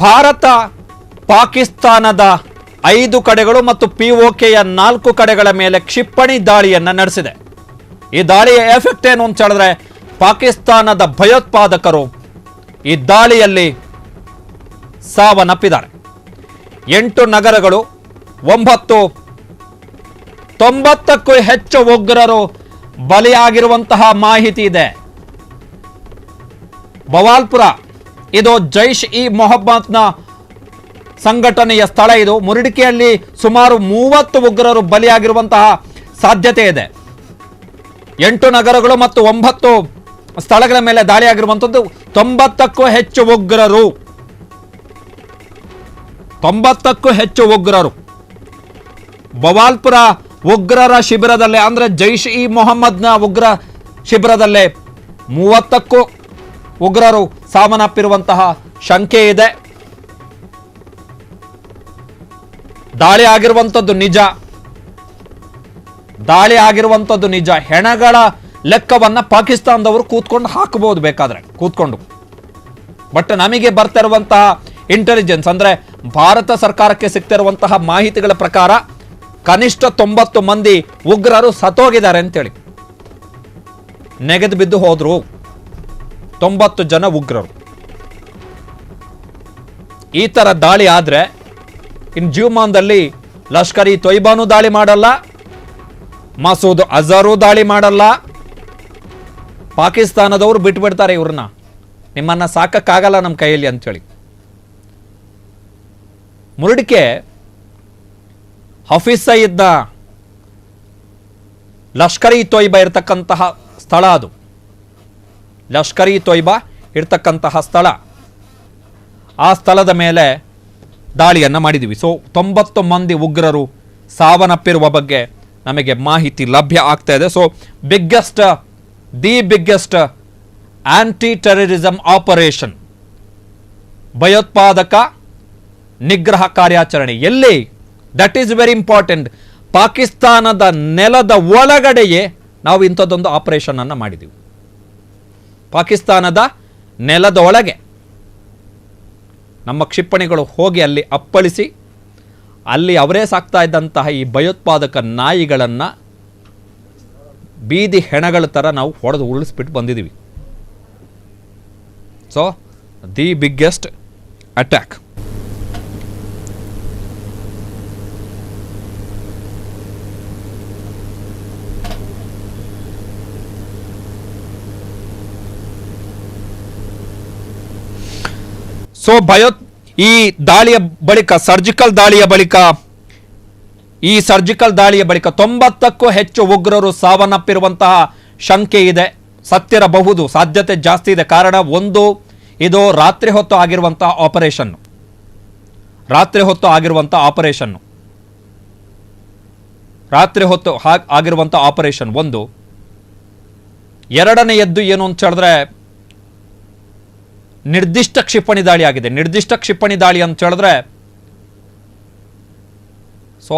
ಭಾರತ ಪಾಕಿಸ್ತಾನದ 5 ಕಡೆಗಳು ಮತ್ತು POKಯ 4 ಕಡೆಗಳ ಮೇಲೆ ಕ್ಷಿಪಣಿ ದಾಳಿಯನ್ನು ನಡೆಸಿದೆ. ಈ ದಾಳಿಯ ಎಫೆಕ್ಟ್ ಏನು ಅಂತ ಹೇಳಿದ್ರೆ ಪಾಕಿಸ್ತಾನದ ಭಯೋತ್ಪಾದಕರು ಈ ದಾಳಿಯಲ್ಲಿ ಸಾವನ್ನಪ್ಪಿದ್ದಾರೆ. 8 ನಗರಗಳು 90ಕ್ಕೂ ಹೆಚ್ಚು ಉಗ್ರರು ಬಲಿಯಾಗಿರುವಂತಹ ಮಾಹಿತಿ ಇದೆ. ಬವಾಲ್ಪುರ ಇದು ಜೈಷ್ ಇ ಮೊಹಮ್ಮದ್ನ ಸಂಘಟನೆಯ ಸ್ಥಳ. ಇದು ಮುರಿಡಿಕೆಯಲ್ಲಿ ಸುಮಾರು 30 ಉಗ್ರರು ಬಲಿಯಾಗಿರುವಂತಹ ಸಾಧ್ಯತೆ ಇದೆ. 8 ನಗರಗಳು ಮತ್ತು 9 ಸ್ಥಳಗಳ ಮೇಲೆ ದಾಳಿಯಾಗಿರುವಂಥದ್ದು. 90ಕ್ಕೂ ಹೆಚ್ಚು ಉಗ್ರರು 90ಕ್ಕೂ ಹೆಚ್ಚು ಉಗ್ರರು ಬವಾಲ್ಪುರ ಉಗ್ರರ ಶಿಬಿರದಲ್ಲೇ ಅಂದ್ರೆ ಜೈಷ್ ಇ ಮೊಹಮ್ಮದ್ನ ಉಗ್ರ ಶಿಬಿರದಲ್ಲೇ 30ಕ್ಕೂ ಉಗ್ರರು ಸಾವನ್ನಪ್ಪಿರುವಂತಹ ಶಂಕೆ ಇದೆ. ದಾಳಿ ಆಗಿರುವಂಥದ್ದು ನಿಜ. ಹೆಣಗಳ ಲೆಕ್ಕವನ್ನ ಪಾಕಿಸ್ತಾನದವರು ಕೂತ್ಕೊಂಡು ಹಾಕಬಹುದು, ಬೇಕಾದ್ರೆ ಕೂತ್ಕೊಂಡು. ಬಟ್ ನಮಗೆ ಬರ್ತಿರುವಂತಹ ಇಂಟೆಲಿಜೆನ್ಸ್ ಅಂದ್ರೆ ಭಾರತ ಸರ್ಕಾರಕ್ಕೆ ಸಿಗ್ತಿರುವಂತಹ ಮಾಹಿತಿಗಳ ಪ್ರಕಾರ ಕನಿಷ್ಠ 90 ಮಂದಿ ಉಗ್ರರು ಸತ್ತೋಗಿದ್ದಾರೆ ಅಂತೇಳಿ, ನೆಗೆದು ಬಿದ್ದು ಹೋದ್ರು 90 ಜನ ಉಗ್ರರು. ಈ ತರ ದಾಳಿ ಆದ್ರೆ ಇನ್ನು ಜೀವಮಾನದಲ್ಲಿ ಲಷ್ಕರ್ ಇ ತೊಯ್ಬಾನು ದಾಳಿ ಮಾಡಲ್ಲ, ಮಸೂದ್ ಅಜರು ದಾಳಿ ಮಾಡಲ್ಲ. ಪಾಕಿಸ್ತಾನದವರು ಬಿಟ್ಬಿಡ್ತಾರೆ, ಇವ್ರನ್ನ ನಿಮ್ಮನ್ನ ಸಾಕಕ್ಕಾಗಲ್ಲ ನಮ್ಮ ಕೈಯಲ್ಲಿ ಅಂತೇಳಿ. ಮುರುಡಿಕೆ ಹಫೀಜ್ ಸಯೀದ್ನ ಲಷ್ಕರ್ ಇ ತೊಯ್ಬಾ ಇರತಕ್ಕಂತಹ ಸ್ಥಳ. ಅದು ಲಷ್ಕರ್ ಇ ತೊಯ್ಬಾ ಇರ್ತಕ್ಕಂತಹ ಸ್ಥಳ. ಆ ಸ್ಥಳದ ಮೇಲೆ ದಾಳಿಯನ್ನು ಮಾಡಿದ್ದೀವಿ. ಸೊ 90 ಮಂದಿ ಉಗ್ರರು ಸಾವನ್ನಪ್ಪಿರುವ ಬಗ್ಗೆ ನಮಗೆ ಮಾಹಿತಿ ಲಭ್ಯ ಆಗ್ತಾ ಇದೆ. So the biggest anti terrorism operation, ಭಯೋತ್ಪಾದಕ ನಿಗ್ರಹ ಕಾರ್ಯಾಚರಣೆ ಎಲ್ಲಿ? That is very important. ಪಾಕಿಸ್ತಾನದ ನೆಲದ ಒಳಗಡೆಯೇ ನಾವು ಇಂಥದ್ದೊಂದು ಆಪರೇಷನ್ ಅನ್ನು ಮಾಡಿದ್ದೀವಿ. ಪಾಕಿಸ್ತಾನದ ನೆಲದ ಒಳಗೆ ನಮ್ಮ ಕ್ಷಿಪಣಿಗಳು ಹೋಗಿ ಅಲ್ಲಿ ಅಪ್ಪಳಿಸಿ ಅಲ್ಲಿ ಅವರೇ ಸಾಕ್ತಾ ಇದ್ದಂತಹ ಈ ಭಯೋತ್ಪಾದಕ ನಾಯಿಗಳನ್ನು ಬೀದಿ ಹೆಣಗಳ ಥರ ನಾವು ಹೊಡೆದು ಉರುಳಿಸ್ಬಿಟ್ಟು ಬಂದಿದ್ದೀವಿ. So the biggest attack. So ಈ ದಾಳಿಯ ಬಳಿಕ ಸರ್ಜಿಕಲ್ ದಾಳಿಯ ಬಳಿಕ 90ಕ್ಕೂ ಹೆಚ್ಚು ಉಗ್ರರು ಸಾವನ್ನಪ್ಪಿರುವಂತಹ ಶಂಕೆ ಇದೆ. ಸತ್ತಿರಬಹುದು, ಸಾಧ್ಯತೆ ಜಾಸ್ತಿ ಇದೆ. ಕಾರಣ ಒಂದು, ಇದು ರಾತ್ರಿ ಹೊತ್ತು ಆಗಿರುವಂತಹ ಆಪರೇಷನ್ ಒಂದು. ಎರಡನೆಯದ್ದು ಏನು ಅಂತ ಹೇಳಿದ್ರೆ ನಿರ್ದಿಷ್ಟ ಕ್ಷಿಪಣಿ ದಾಳಿ ಆಗಿದೆ. ನಿರ್ದಿಷ್ಟ ಕ್ಷಿಪಣಿ ದಾಳಿ ಅಂತ ಹೇಳಿದ್ರೆ ಸೊ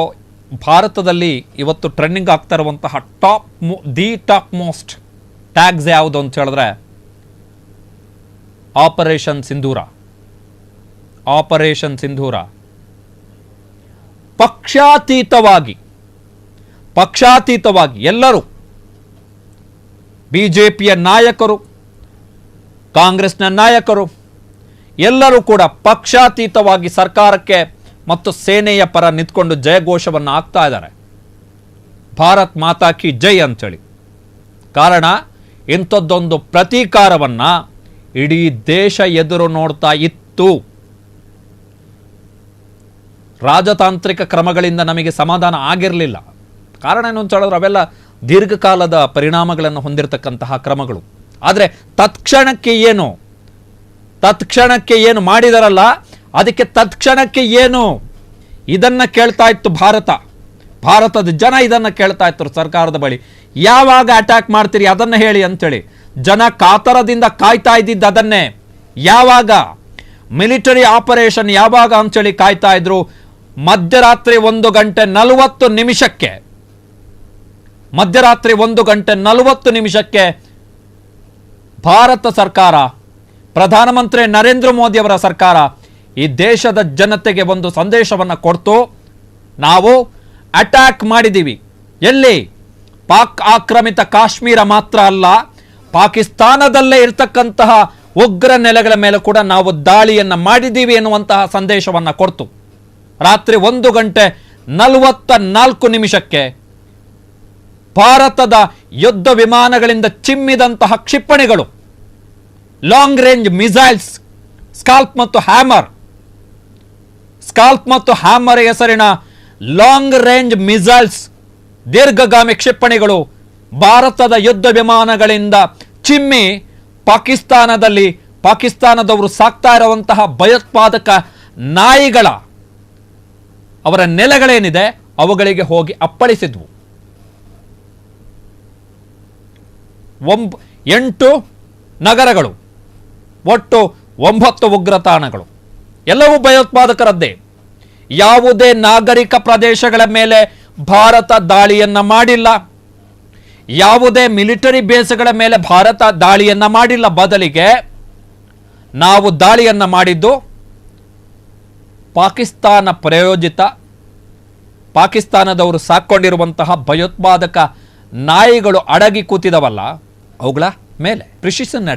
ಭಾರತದಲ್ಲಿ ಇವತ್ತು ಟ್ರೆಂಡಿಂಗ್ ಆಗ್ತಾ ಇರುವಂತಹ ಟಾಪ್ ಮೋಸ್ಟ್ ಟ್ಯಾಗ್ಸ್ ಯಾವುದು ಅಂತ ಹೇಳಿದ್ರೆ ಆಪರೇಷನ್ ಸಿಂಧೂರ. ಪಕ್ಷಾತೀತವಾಗಿ ಎಲ್ಲರೂ, ಬಿಜೆಪಿಯ ನಾಯಕರು, ಕಾಂಗ್ರೆಸ್ನ ನಾಯಕರು ಎಲ್ಲರೂ ಕೂಡ ಪಕ್ಷಾತೀತವಾಗಿ ಸರ್ಕಾರಕ್ಕೆ ಮತ್ತು ಸೇನೆಯ ಪರ ನಿಂತ್ಕೊಂಡು ಜಯಘೋಷವನ್ನು ಹಾಕ್ತಾ ಇದ್ದಾರೆ. ಭಾರತ್ ಮಾತಾ ಕಿ ಜೈ ಅಂತೇಳಿ. ಕಾರಣ ಇಂಥದ್ದೊಂದು ಪ್ರತೀಕಾರವನ್ನ ಇಡೀ ದೇಶ ಎದುರು ನೋಡ್ತಾ ಇತ್ತು. ರಾಜತಾಂತ್ರಿಕ ಕ್ರಮಗಳಿಂದ ನಮಗೆ ಸಮಾಧಾನ ಆಗಿರಲಿಲ್ಲ. ಕಾರಣ ಏನು ಅಂತ ಹೇಳಿದ್ರೆ ಅವೆಲ್ಲ ದೀರ್ಘಕಾಲದ ಪರಿಣಾಮಗಳನ್ನು ಹೊಂದಿರತಕ್ಕಂತಹ ಕ್ರಮಗಳು. ಆದರೆ ತತ್ಕ್ಷಣಕ್ಕೆ ಏನು ಮಾಡಿದಾರಲ್ಲ, ಅದಕ್ಕೆ ತತ್ಕ್ಷಣಕ್ಕೆ ಏನು ಇದನ್ನ ಕೇಳ್ತಾ ಇತ್ತು ಭಾರತದ ಜನ ಇದನ್ನ ಕೇಳ್ತಾ ಇತ್ತು ಸರ್ಕಾರದ ಬಳಿ. ಯಾವಾಗ ಅಟ್ಯಾಕ್ ಮಾಡ್ತೀರಿ ಅದನ್ನ ಹೇಳಿ ಅಂತೇಳಿ ಜನ ಕಾತರದಿಂದ ಕಾಯ್ತಾ ಇದ್ದಿದ್ದು ಅದನ್ನೇ. ಯಾವಾಗ ಮಿಲಿಟರಿ ಆಪರೇಷನ್ ಯಾವಾಗ ಅಂತೇಳಿ ಕಾಯ್ತಾ ಇದ್ರು. ಮಧ್ಯರಾತ್ರಿ 1:40 ನಿಮಿಷಕ್ಕೆ ಭಾರತ ಸರ್ಕಾರ, ಪ್ರಧಾನಮಂತ್ರಿ ನರೇಂದ್ರ ಮೋದಿ ಅವರ ಸರ್ಕಾರ ಈ ದೇಶದ ಜನತೆಗೆ ಒಂದು ಸಂದೇಶವನ್ನು ಕೊಡ್ತು. ನಾವು ಅಟ್ಯಾಕ್ ಮಾಡಿದ್ದೀವಿ. ಎಲ್ಲಿ? ಪಾಕ್ ಆಕ್ರಮಿತ ಕಾಶ್ಮೀರ ಮಾತ್ರ ಅಲ್ಲ, ಪಾಕಿಸ್ತಾನದಲ್ಲೇ ಇರತಕ್ಕಂತಹ ಉಗ್ರ ನೆಲೆಗಳ ಮೇಲೆ ಕೂಡ ನಾವು ದಾಳಿಯನ್ನು ಮಾಡಿದ್ದೀವಿ ಎನ್ನುವಂತಹ ಸಂದೇಶವನ್ನು ಕೊಡ್ತು. ರಾತ್ರಿ 1:44 ಭಾರತದ ಯುದ್ಧ ವಿಮಾನಗಳಿಂದ ಚಿಮ್ಮಿದಂತಹ ಕ್ಷಿಪಣಿಗಳು, ಲಾಂಗ್ ರೇಂಜ್ ಮಿಸೈಲ್ಸ್ ಸ್ಕಾಲ್ಪ್ ಮತ್ತು ಹ್ಯಾಮರ್ ಹೆಸರಿನ ಲಾಂಗ್ ರೇಂಜ್ ಮಿಸೈಲ್ಸ್, ದೀರ್ಘಗಾಮಿ ಕ್ಷಿಪಣಿಗಳು ಭಾರತದ ಯುದ್ಧ ವಿಮಾನಗಳಿಂದ ಚಿಮ್ಮಿ ಪಾಕಿಸ್ತಾನದವರು ಸಾಕ್ತಾ ಇರುವಂತಹ ಭಯೋತ್ಪಾದಕ ನಾಯಿಗಳ ಅವರ ನೆಲೆಗಳೇನಿದೆ ಅವುಗಳಿಗೆ ಹೋಗಿ ಅಪ್ಪಳಿಸಿದ್ವು. 8 ನಗರಗಳು, ಒಟ್ಟು 9 ಉಗ್ರ ತಾಣಗಳು, ಎಲ್ಲವೂ ಭಯೋತ್ಪಾದಕರದ್ದೇ. ಯಾವುದೇ ನಾಗರಿಕ ಪ್ರದೇಶಗಳ ಮೇಲೆ ಭಾರತ ದಾಳಿಯನ್ನ ಮಾಡಿಲ್ಲ. ಯಾವುದೇ ಮಿಲಿಟರಿ ಬೇಸ್ಗಳ ಮೇಲೆ ಭಾರತ ದಾಳಿಯನ್ನ ಮಾಡಿಲ್ಲ. ಬದಲಿಗೆ ನಾವು ದಾಳಿಯನ್ನ ಮಾಡಿದ್ದು ಪಾಕಿಸ್ತಾನ ಪ್ರಾಯೋಜಿತ, ಪಾಕಿಸ್ತಾನದವರು ಸಾಕೊಂಡಿರುವಂತಹ ಭಯೋತ್ಪಾದಕ ನಾಯಿಗಳು ಅಡಗಿ ಕೂತಿದವಲ್ಲ ಅವುಗಳ ಮೇಲೆ. ಪ್ರಿಸಿಷನ್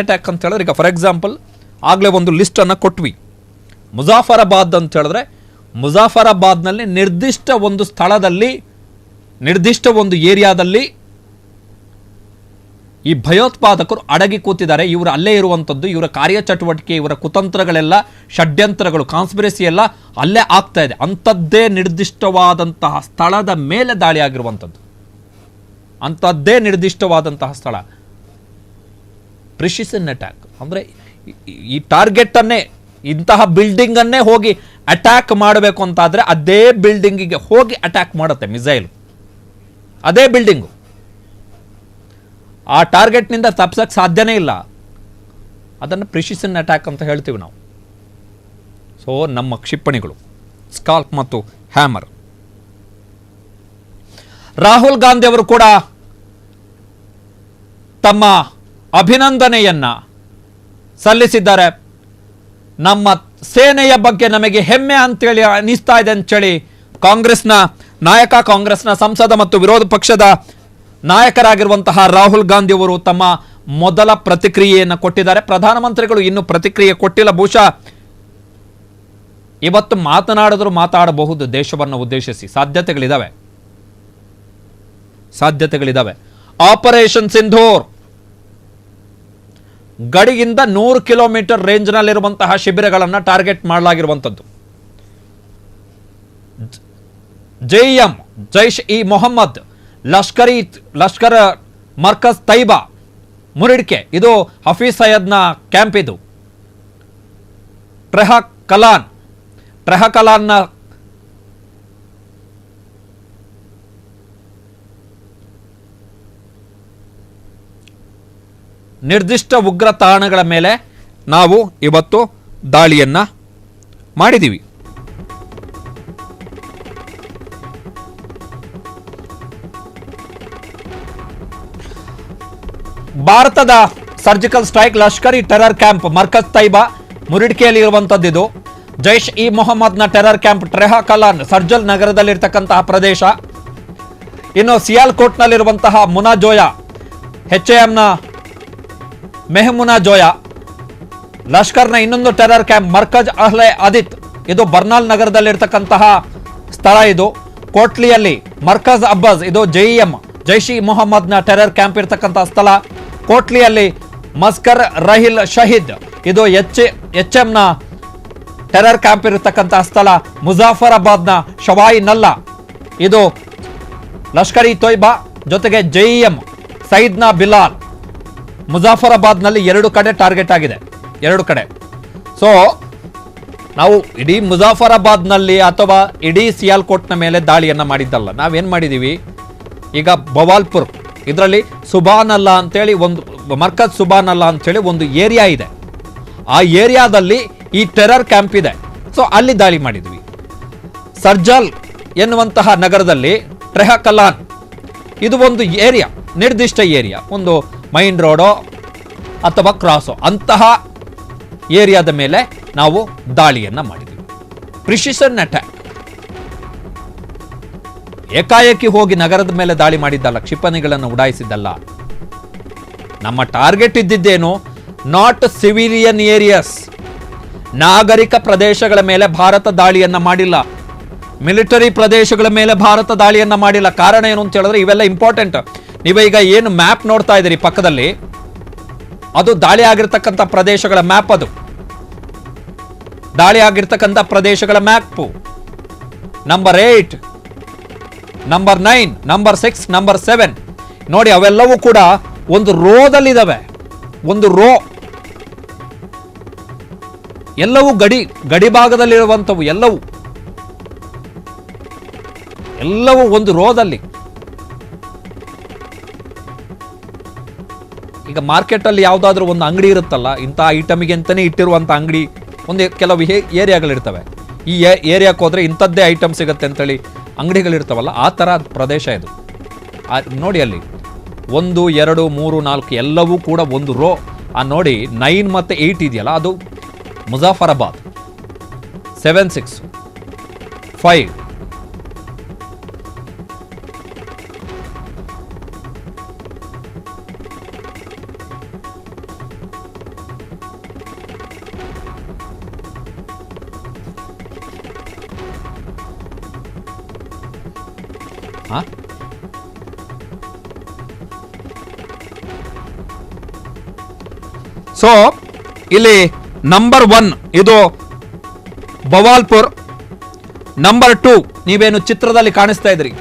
ಅಟ್ಯಾಕ್ ಅಂತ ಹೇಳಿದ್ರೆ, ಈಗ ಫಾರ್ ಎಕ್ಸಾಂಪಲ್ ಆಗಲೇ ಒಂದು ಲಿಸ್ಟನ್ನು ಕೊಟ್ವಿ. ಮುಜಾಫರಾಬಾದ್ ಅಂತ ಹೇಳಿದ್ರೆ, ಮುಜಾಫರಾಬಾದ್ನಲ್ಲಿ ನಿರ್ದಿಷ್ಟ ಒಂದು ಸ್ಥಳದಲ್ಲಿ, ನಿರ್ದಿಷ್ಟ ಒಂದು ಏರಿಯಾದಲ್ಲಿ ಈ ಭಯೋತ್ಪಾದಕರು ಅಡಗಿ ಕೂತಿದ್ದಾರೆ. ಇವರು ಅಲ್ಲೇ ಇರುವಂಥದ್ದು, ಇವರ ಕಾರ್ಯಚಟುವಟಿಕೆ, ಇವರ ಕುತಂತ್ರಗಳೆಲ್ಲ, ಷಡ್ಯಂತ್ರಗಳು, ಕಾನ್ಸ್ಪಿರಸಿ ಎಲ್ಲ ಅಲ್ಲೇ ಆಗ್ತಾ ಇದೆ. ಅಂಥದ್ದೇ ನಿರ್ದಿಷ್ಟವಾದಂತಹ ಸ್ಥಳದ ಮೇಲೆ ದಾಳಿ ಆಗಿರುವಂಥದ್ದು, ಅಂಥದ್ದೇ ನಿರ್ದಿಷ್ಟವಾದಂತಹ ಸ್ಥಳ. ಪ್ರಿಸಿಷನ್ ಅಟ್ಯಾಕ್ ಅಂದರೆ ಈ ಟಾರ್ಗೆಟನ್ನೇ, ಇಂತಹ ಬಿಲ್ಡಿಂಗನ್ನೇ ಹೋಗಿ ಅಟ್ಯಾಕ್ ಮಾಡಬೇಕು ಅಂತಾದರೆ ಅದೇ ಬಿಲ್ಡಿಂಗಿಗೆ ಹೋಗಿ ಅಟ್ಯಾಕ್ ಮಾಡುತ್ತೆ ಮಿಸೈಲ್. ಅದೇ ಬಿಲ್ಡಿಂಗು, ಆ ಟಾರ್ಗೆಟ್ನಿಂದ ತಪ್ಪಿಸಕ್ಕೆ ಸಾಧ್ಯನೇ ಇಲ್ಲ. ಅದನ್ನು ಪ್ರಿಸಿಷನ್ ಅಟ್ಯಾಕ್ ಅಂತ ಹೇಳ್ತೀವಿ ನಾವು. ಸೊ ನಮ್ಮ ಕ್ಷಿಪಣಿಗಳು ಸ್ಕಾಲ್ಪ್ ಮತ್ತು ಹ್ಯಾಮರ್. ರಾಹುಲ್ ಗಾಂಧಿ ಅವರು ಕೂಡ ತಮ್ಮ ಅಭಿನಂದನೆಯನ್ನ ಸಲ್ಲಿಸಿದ್ದಾರೆ. ನಮ್ಮ ಸೇನೆಯ ಬಗ್ಗೆ ನಮಗೆ ಹೆಮ್ಮೆ ಅಂತೇಳಿ ಅನಿಸ್ತಾ ಇದೆ ಅಂತೇಳಿ ಕಾಂಗ್ರೆಸ್ನ ನಾಯಕ, ಕಾಂಗ್ರೆಸ್ನ ಸಂಸದ ಮತ್ತು ವಿರೋಧ ಪಕ್ಷದ ನಾಯಕರಾಗಿರುವಂತಹ ರಾಹುಲ್ ಗಾಂಧಿ ಅವರು ತಮ್ಮ ಮೊದಲ ಪ್ರತಿಕ್ರಿಯೆಯನ್ನು ಕೊಟ್ಟಿದ್ದಾರೆ. ಪ್ರಧಾನಮಂತ್ರಿಗಳು ಇನ್ನೂ ಪ್ರತಿಕ್ರಿಯೆ ಕೊಟ್ಟಿಲ್ಲ. ಬಹುಶಃ ಇವತ್ತು ಮಾತನಾಡಬಹುದು ದೇಶವನ್ನು ಉದ್ದೇಶಿಸಿ. ಸಾಧ್ಯತೆಗಳಿದಾವೆ. ಆಪರೇಷನ್ ಸಿಂಧೂರ್ ಗಡಿಯಿಂದ 100 ಕಿಲೋಮೀಟರ್ ರೇಂಜ್ನಲ್ಲಿರುವಂತಹ ಶಿಬಿರಗಳನ್ನು ಟಾರ್ಗೆಟ್ ಮಾಡಲಾಗಿರುವಂಥದ್ದು. JEM, ಜೈಷ್ ಇ ಮೊಹಮ್ಮದ್, ಲಷ್ಕರ್ ಮರ್ಕಜ್ ತೈಬಾ, ಮುರಿಡ್ಕೆ, ಇದು ಹಫೀಜ್ ಸೈಯದ್ನ ಕ್ಯಾಂಪ್. ಇದು ಟ್ರೆಹಕಲಾನ್ನ ನಿರ್ದಿಷ್ಟ ಉಗ್ರ ತಾಣಗಳ ಮೇಲೆ ನಾವು ಇವತ್ತು ದಾಳಿಯನ್ನ ಮಾಡಿದ್ದೀವಿ. ಭಾರತದ ಸರ್ಜಿಕಲ್ ಸ್ಟ್ರೈಕ್ ಲಷ್ಕರಿ ಟೆರರ್ ಕ್ಯಾಂಪ್ ಮರ್ಕಜ್ ತೈಬಾ ಮುರಿಡ್ಕೆಯಲ್ಲಿ ಇರುವಂತದ್ದು. ಇದು ಜೈಷ್ ಇ ಮೊಹಮ್ಮದ್ನ ಟೆರರ್ ಕ್ಯಾಂಪ್ ಟ್ರೆಹಕಲಾನ್ ಸರ್ಜಲ್ ನಗರದಲ್ಲಿರ್ತಕ್ಕಂತಹ ಪ್ರದೇಶ. ಇನ್ನು ಸಿಯಾಲ್ಕೋಟ್ನಲ್ಲಿರುವಂತಹ ಮುನಾಜೋಯಾ, HAMನ ಮೆಹಮುನಾ ಜೋಯಾ. ಲಷ್ಕರ್ನ ಇನ್ನೊಂದು ಟೆರರ್ ಕ್ಯಾಂಪ್ ಮರ್ಕಜ್ ಅಹ್ಲೆ ಆದಿತ್, ಇದು ಬರ್ನಾಲ್ ನಗರದಲ್ಲಿರ್ತಕ್ಕಂತಹ ಸ್ಥಳ. ಇದು ಕೋಟ್ಲಿಯಲ್ಲಿ ಮರ್ಕಜ್ ಅಬ್ಬಾಸ್, ಇದು JEM ಜೈಷ್ ಇ ಮೊಹಮ್ಮದ್ನ ಟೆರರ್ ಕ್ಯಾಂಪ್ ಇರ್ತಕ್ಕಂತಹ ಸ್ಥಳ. ಕೋಟ್ಲಿಯಲ್ಲಿ ಮಸ್ಕರ್ ರಹಿಲ್ ಶಹೀದ್, ಇದು HMನ ಟೆರರ್ ಕ್ಯಾಂಪ್ ಇರತಕ್ಕಂತಹ ಸ್ಥಳ. ಮುಜಾಫರಾಬಾದ್ನ ಶವಾಯಿ ನಲ್ಲಾ, ಇದು ಲಷ್ಕರ್ ಇ ತೊಯ್ಬಾ ಜೊತೆಗೆ JEM ಸೈದ್ನ ಬಿಲಾಲ್. ಮುಜಾಫರಾಬಾದ್ನಲ್ಲಿ 2 ಕಡೆ ಟಾರ್ಗೆಟ್ ಆಗಿದೆ, 2 ಕಡೆ. ಸೊ ನಾವು ಇಡೀ ಮುಜಾಫರಾಬಾದ್ನಲ್ಲಿ ಅಥವಾ ಇಡೀ ಸಿಯಾಲ್ಕೋಟ್ನ ಮೇಲೆ ದಾಳಿಯನ್ನ ಮಾಡಿದ್ದಲ್ಲ. ನಾವೇನ್ ಮಾಡಿದೀವಿ, ಈಗ ಬವಾಲ್ಪುರ್ ಇದರಲ್ಲಿ ಸುಬಾನಲ್ಲಾ ಅಂತೇಳಿ ಒಂದು ಮರ್ಕಜ್ ಸುಬಾನಲ್ಲಾ ಅಂತೇಳಿ ಒಂದು ಏರಿಯಾ ಇದೆ. ಆ ಏರಿಯಾದಲ್ಲಿ ಈ ಟೆರರ್ ಕ್ಯಾಂಪ್ ಇದೆ. ಸೊ ಅಲ್ಲಿ ದಾಳಿ ಮಾಡಿದ್ವಿ. ಸರ್ಜಲ್ ಎನ್ನುವಂತಹ ನಗರದಲ್ಲಿ ಟ್ರೆಹಕಲಾನ್, ಇದು ಒಂದು ಏರಿಯಾ, ನಿರ್ದಿಷ್ಟ ಏರಿಯಾ, ಒಂದು ಮೈನ್ ರೋಡೋ ಅಥವಾ ಕ್ರಾಸೋ ಅಂತಹ ಏರಿಯಾದ ಮೇಲೆ ನಾವು ದಾಳಿಯನ್ನ ಮಾಡಿದ್ವಿ. ಪ್ರಿಸಿಷನ್ ಅಟ್ಯಾಕ್, ಏಕಾಏಕಿ ಹೋಗಿ ನಗರದ ಮೇಲೆ ದಾಳಿ ಮಾಡಿದ್ದಲ್ಲ, ಕ್ಷಿಪಣಿಗಳನ್ನು ಉಡಾಯಿಸಿದ್ದಲ್ಲ. ನಮ್ಮ ಟಾರ್ಗೆಟ್ ಇದ್ದಿದ್ದೇನು? ನಾಟ್ ಸಿವಿಲಿಯನ್ ಏರಿಯಾಸ್, ನಾಗರಿಕ ಪ್ರದೇಶಗಳ ಮೇಲೆ ಭಾರತ ದಾಳಿಯನ್ನ ಮಾಡಿಲ್ಲ, ಮಿಲಿಟರಿ ಪ್ರದೇಶಗಳ ಮೇಲೆ ಭಾರತ ದಾಳಿಯನ್ನ ಮಾಡಿಲ್ಲ. ಕಾರಣ ಏನು ಅಂತ ಹೇಳಿದ್ರೆ ಇವೆಲ್ಲ ಇಂಪಾರ್ಟೆಂಟ್. ನೀವೀಗ ಏನು ಮ್ಯಾಪ್ ನೋಡ್ತಾ ಇದ್ದೀರಿ ಪಕ್ಕದಲ್ಲಿ, ಅದು ದಾಳಿ ಆಗಿರ್ತಕ್ಕಂಥ ಪ್ರದೇಶಗಳ ಮ್ಯಾಪ್, ಅದು ದಾಳಿ ಆಗಿರ್ತಕ್ಕಂಥ ಪ್ರದೇಶಗಳ map. Number 8, number 9, number 6, number 7 ನೋಡಿ, ಅವೆಲ್ಲವೂ ಕೂಡ ಒಂದು ರೋದಲ್ಲಿದ್ದಾವೆ. ಒಂದು ರೋ, ಎಲ್ಲವೂ ಗಡಿ ಭಾಗದಲ್ಲಿರುವಂಥವು, ಎಲ್ಲವೂ ಒಂದು ರೋದಲ್ಲಿ. ಈಗ ಮಾರ್ಕೆಟ್ ಅಲ್ಲಿ ಯಾವುದಾದ್ರೂ ಒಂದು ಅಂಗಡಿ ಇರುತ್ತಲ್ಲ, ಇಂಥ ಐಟಮಿಗೆ ಅಂತಾನೆ ಇಟ್ಟಿರುವಂಥ ಅಂಗಡಿ, ಒಂದು ಕೆಲವು ಏರಿಯಾಗಳಿರ್ತವೆ. ಈ ಏರಿಯಾಕ್ಕೆ ಹೋದ್ರೆ ಇಂಥದ್ದೇ ಐಟಮ್ ಸಿಗುತ್ತೆ ಅಂತೇಳಿ ಅಂಗಡಿಗಳಿರ್ತಾವಲ್ಲ, ಆ ಥರ ಪ್ರದೇಶ ಇದು. ನೋಡಿ ಅಲ್ಲಿ 1, 2, 3, 4 ಎಲ್ಲವೂ ಕೂಡ ಒಂದು ರೋ. ನೋಡಿ 9 ಮತ್ತು 8 ಇದೆಯಲ್ಲ, ಅದು ಮುಜಾಫರಾಬಾದ್. 7, 6, 5 ಸೊ ಇಲ್ಲಿ ನಂಬರ್ 1 ಇದು ಬವಾಲ್ಪುರ್, ನಂಬರ್ 2 ನೀವೇನು ಚಿತ್ರದಲ್ಲಿ ಕಾಣಿಸ್ತಾ ಇದ್ರಿ,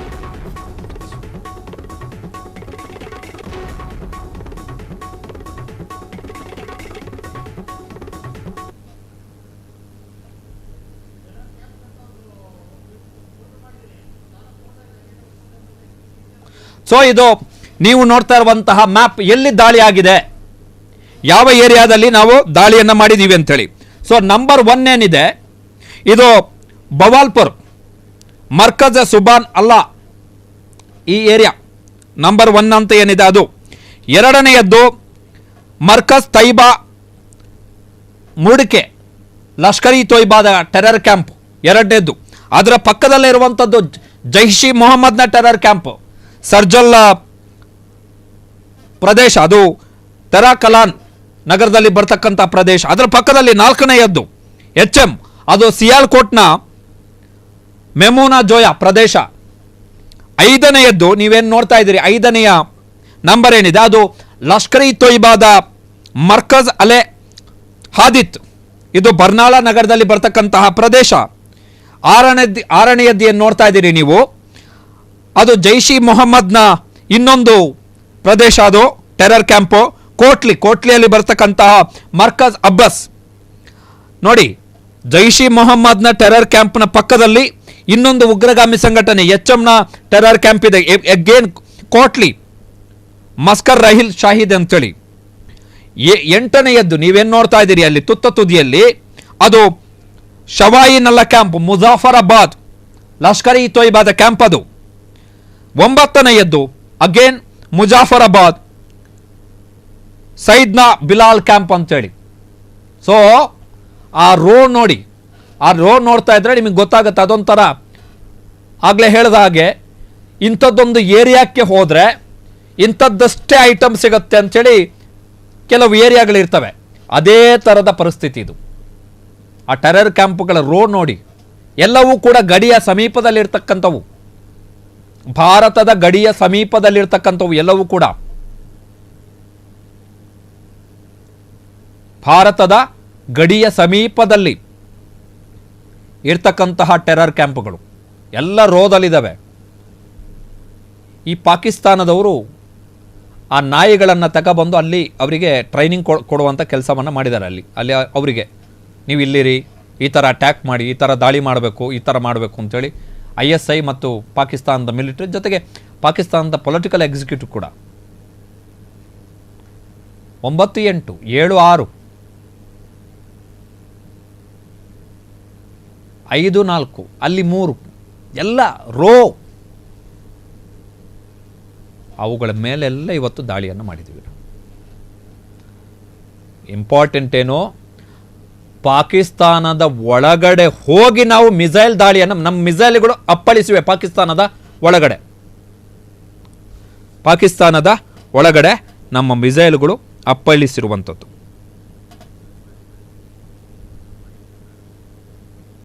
ಸೊ ಇದು ನೀವು ನೋಡ್ತಾ ಇರುವಂತಹ ಮ್ಯಾಪ್, ಎಲ್ಲಿ ದಾಳಿ ಆಗಿದೆ, ಯಾವ ಏರಿಯಾದಲ್ಲಿ ನಾವು ದಾಳಿಯನ್ನ ಮಾಡಿದೀವಿ ಅಂತೇಳಿ. ಸೊ ನಂಬರ್ 1 ಏನಿದೆ, ಇದು ಬವಾಲ್ಪುರ್, ಮರ್ಕಜ್ ಸುಬಾನ್ ಅಲ್ಲಾ, ಈ ಏರಿಯಾ ನಂಬರ್ 1 ಅಂತ ಏನಿದೆ ಅದು. ಎರಡನೆಯದ್ದು ಮರ್ಕಜ್ ತೈಬಾ ಮುರ್ಡಿಕೆ, ಲಷ್ಕರ್ ಇ ತೊಯ್ಬಾದ ಟೆರರ್ ಕ್ಯಾಂಪ್ ಎರಡನೇದ್ದು. ಅದರ ಪಕ್ಕದಲ್ಲೇ ಇರುವಂಥದ್ದು ಜೈಷ್ ಇ ಮೊಹಮ್ಮದ್ನ ಟೆರರ್ ಕ್ಯಾಂಪ್, ಸರ್ಜಲ್ ಪ್ರದೇಶ, ಅದು ತೆರಾಕಲಾನ್ ನಗರದಲ್ಲಿ ಬರ್ತಕ್ಕಂಥ ಪ್ರದೇಶ. ಅದರ ಪಕ್ಕದಲ್ಲಿ 4ನೇಯದ್ದು HM, ಅದು ಸಿಯಾಲ್ಕೋಟ್ನ ಮೆಮೂನಾ ಜೋಯಾ ಪ್ರದೇಶ. 5ನೇಯದ್ದು ನೀವೇನು ನೋಡ್ತಾ ಇದ್ದೀರಿ, 5ನೇಯ ನಂಬರ್ ಏನಿದೆ ಅದು ಲಷ್ಕರ್ ಇ ತೊಯ್ಬಾದ ಮರ್ಕಜ್ ಅಲೆ ಹಾದಿತ್, ಇದು ಬರ್ನಾಳ ನಗರದಲ್ಲಿ ಬರ್ತಕ್ಕಂತಹ ಪ್ರದೇಶ. 6ನೇಯದ್ದು ಏನು ನೋಡ್ತಾ ಇದ್ದೀರಿ ನೀವು, ಅದು ಜೈಷ್ ಇ ಮೊಹಮ್ಮದ್ನ ಇನ್ನೊಂದು ಪ್ರದೇಶ, ಅದು ಟೆರರ್ ಕ್ಯಾಂಪು ಕೋಟ್ಲಿಯಲ್ಲಿ ಬರ್ತಕ್ಕಂತಹ ಮರ್ಕಜ್ ಅಬ್ಬಸ್. ನೋಡಿ, ಜೈಷ್ ಇ ಮೊಹಮ್ಮದ್ನ ಟೆರರ್ ಕ್ಯಾಂಪ್ನ ಪಕ್ಕದಲ್ಲಿ ಇನ್ನೊಂದು ಉಗ್ರಗಾಮಿ ಸಂಘಟನೆ HMನ ಟೆರರ್ ಕ್ಯಾಂಪ್ ಇದೆ, ಅಗೇನ್ ಕೋಟ್ಲಿ, ಮಸ್ಕರ್ ರಹಿಲ್ ಶಾಹಿದ್ ಅಂತೇಳಿ. 8ನೇಯದ್ದು ನೀವೇನು ನೋಡ್ತಾ ಇದ್ದೀರಿ ಅಲ್ಲಿ ತುತ್ತ ತುದಿಯಲ್ಲಿ, ಅದು ಶವಾಯಿನಲ್ಲ ಕ್ಯಾಂಪ್, ಮುಜಾಫರಾಬಾದ್ ಲಷ್ಕರ್ ಇ ತೊಯ್ಬಾದ ಕ್ಯಾಂಪ್ ಅದು. 9ನೇಯದ್ದು ಅಗೇನ್ ಮುಜಾಫರಾಬಾದ್, ಸೈದ್ನಾ ಬಿಲಾಲ್ ಕ್ಯಾಂಪ್ ಅಂತೇಳಿ. ಸೊ ಆ ರೋ ನೋಡಿ, ಆ ರೋ ನೋಡ್ತಾ ಇದ್ರೆ ನಿಮಗೆ ಗೊತ್ತಾಗುತ್ತೆ. ಅದೊಂಥರ ಆಗಲೇ ಹೇಳಿದ ಹಾಗೆ, ಇಂಥದ್ದೊಂದು ಏರಿಯಾಕ್ಕೆ ಹೋದರೆ ಇಂಥದ್ದಷ್ಟೇ ಐಟಮ್ ಸಿಗುತ್ತೆ ಅಂಥೇಳಿ ಕೆಲವು ಏರಿಯಾಗಳಿರ್ತವೆ. ಅದೇ ಥರದ ಪರಿಸ್ಥಿತಿ ಇದು. ಆ ಟೆರರ್ ಕ್ಯಾಂಪ್ಗಳ ರೋ ನೋಡಿ, ಎಲ್ಲವೂ ಕೂಡ ಗಡಿಯ ಸಮೀಪದಲ್ಲಿರ್ತಕ್ಕಂಥವು, ಭಾರತದ ಗಡಿಯ ಸಮೀಪದಲ್ಲಿರ್ತಕ್ಕಂಥವು ಎಲ್ಲವೂ ಕೂಡ ಭಾರತದ ಗಡಿಯ ಸಮೀಪದಲ್ಲಿ ಇರ್ತಕ್ಕಂತಹ ಟೆರರ್ ಕ್ಯಾಂಪ್ಗಳು ಎಲ್ಲ ರೋದಲ್ಲಿದ್ದಾವೆ. ಈ ಪಾಕಿಸ್ತಾನದವರು ಆ ನಾಯಿಗಳನ್ನು ತಗೊಬಂದು ಅಲ್ಲಿ ಅವರಿಗೆ ಟ್ರೈನಿಂಗ್ ಕೊಡುವಂಥ ಕೆಲಸವನ್ನು ಮಾಡಿದ್ದಾರೆ. ಅಲ್ಲಿ ಅವರಿಗೆ ನೀವು ಇಲ್ಲಿರಿ, ಈ ಥರ ಅಟ್ಯಾಕ್ ಮಾಡಿ, ಈ ಥರ ದಾಳಿ ಮಾಡಬೇಕು, ಈ ಥರ ಮಾಡಬೇಕು ಅಂತೇಳಿ ISI ಮತ್ತು ಪಾಕಿಸ್ತಾನದ ಮಿಲಿಟರಿ ಜೊತೆಗೆ ಪಾಕಿಸ್ತಾನದ ಪೊಲಿಟಿಕಲ್ ಎಕ್ಸಿಕ್ಯೂಟಿವ್ ಕೂಡ 9, 8, 7, 6, 5, 4 ಅಲ್ಲಿ 3 ಎಲ್ಲ ರೋ, ಅವುಗಳ ಮೇಲೆಲ್ಲ ಇವತ್ತು ದಾಳಿಯನ್ನು ಮಾಡಿದ್ದೀವಿ. ಇಂಪಾರ್ಟೆಂಟ್ ಏನು, ಪಾಕಿಸ್ತಾನದ ಒಳಗಡೆ ಹೋಗಿ ನಾವು ಮಿಸೈಲ್ ದಾಳಿಯನ್ನು, ನಮ್ಮ ಮಿಸೈಲ್ಗಳು ಅಪ್ಪಳಿಸಿವೆ ಪಾಕಿಸ್ತಾನದ ಒಳಗಡೆ ನಮ್ಮ ಮಿಸೈಲ್ಗಳು ಅಪ್ಪಳಿಸಿರುವಂಥದ್ದು.